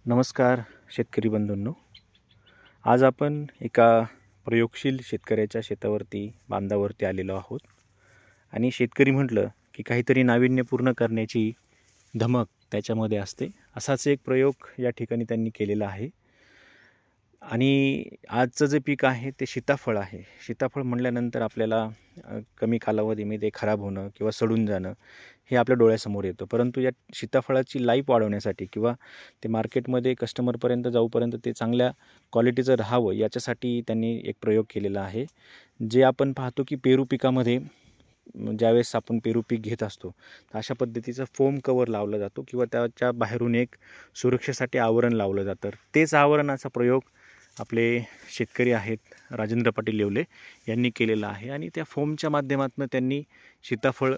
नमस्कार शेतकरी बंधूंनो, आज आपण एका प्रयोगशील शेतकऱ्याच्या शेतावरती बांधावरती आलेलो आहोत आणि शेतकरी म्हटलं की काहीतरी नाविन्यपूर्ण करण्याची धमक त्याच्यामध्ये असते। असाच एक प्रयोग या ठिकाणी त्यांनी केलेला आहे आणि आजचं जे पीक आहे ते सीताफळ आहे। सीताफळ म्हटल्यानंतर आपल्याला कमी कालावधीमध्ये खराब होणं किंवा सडून जाणं हे आपल्या डोळ्यासमोर येतं, परंतु या सीताफळाची लाईफ वाढवण्यासाठी किंवा ते मार्केटमध्ये कस्टमरपर्यंत जाऊपर्यंत ते चांगल्या क्वालिटीचं राहावं याच्यासाठी त्यांनी एक प्रयोग केलेला आहे। जे आपण पाहतो की पेरू पिकामध्ये ज्यावेळेस आपण पेरू पीक घेत असतो तर अशा पद्धतीचं फोम कवर लावला जातो किंवा त्याच्या बाहेरून एक सुरक्षेसाठी आवरण लावलं जातं। तेच आवरणाचा प्रयोग आपले शेतकरी आहेत राजेंद्र पाटील येवले यांनी केलेला आहे आणि त्या फोमच्या माध्यमातून त्यांनी सीताफळ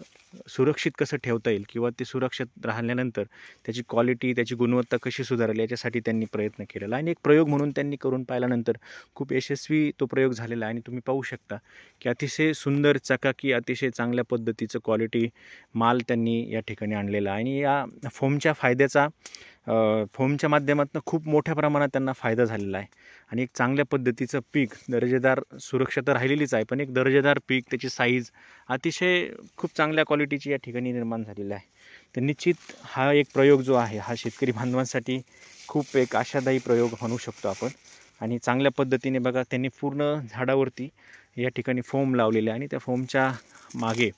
सुरक्षित कसं ठेवता येईल किंवा ते सुरक्षित राहिल्यानंतर त्याची क्वालिटी त्याची गुणवत्ता कशी सुधारेल याच्यासाठी त्यांनी प्रयत्न केलेला आणि एक प्रयोग म्हणून त्यांनी करून पाहिल्यानंतर खूप यशस्वी तो प्रयोग झालेला आहे। आणि तुम्ही पाहू शकता की अतिशय सुंदर चकाकी अतिशय चांगल्या पद्धतीचं क्वालिटी माल त्यांनी या ठिकाणी आणलेला आहे आणि या फोमच्या फायद्याचा फोमच्या माध्यमातून खूप मोठ्या प्रमाणात त्यांना फायदा झालेला आहे आणि एक चांगल्या पद्धतीचं पीक दर्जेदार सुरक्षा तर राहिलेलीच आहे, पण एक दर्जेदार पीक त्याची साईज अतिशय खूप चांगल्या क्वालिटीची या ठिकाणी निर्माण झालेली आहे। तर निश्चित हा एक प्रयोग जो आहे हा शेतकरी बांधवांसाठी खूप एक आशादायी प्रयोग म्हणू शकतो आपण। आणि चांगल्या पद्धतीने बघा त्यांनी पूर्ण झाडावरती या ठिकाणी फोम लावलेले आणि त्या फोमच्या मागे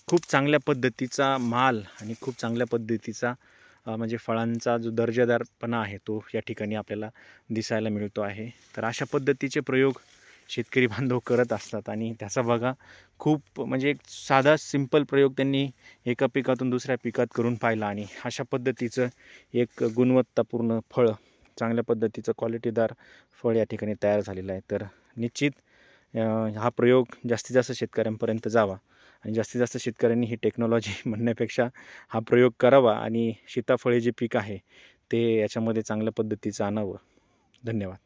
खूप चांगल्या पद्धतीचा माल आणि खूप चांगल्या पद्धतीचा म्हणजे फळांचा जो दर्जेदारपणा आहे तो या ठिकाणी आपल्याला दिसायला मिळतो आहे। तर अशा पद्धतीचे प्रयोग शेतकरी बांधव करत असतात आणि त्याचा बघा खूप म्हणजे एक साधा सिंपल प्रयोग त्यांनी एका पिकातून दुसऱ्या पिकात करून पाहिला आणि अशा पद्धतीचं एक गुणवत्तापूर्ण फळ चांगल्या पद्धतीचं क्वालिटीदार फळ या ठिकाणी तयार झालेलं आहे। तर निश्चित हा प्रयोग जास्तीत जास्त शेतकऱ्यांपर्यंत जावा आणि जास्तीत जास्त शेतकऱ्यांनी ही टेक्नॉलॉजी म्हणण्यापेक्षा हा प्रयोग करावा आणि सीताफळ जे पीक आहे ते याच्यामध्ये चांगल्या पद्धतीचं आणावं। धन्यवाद।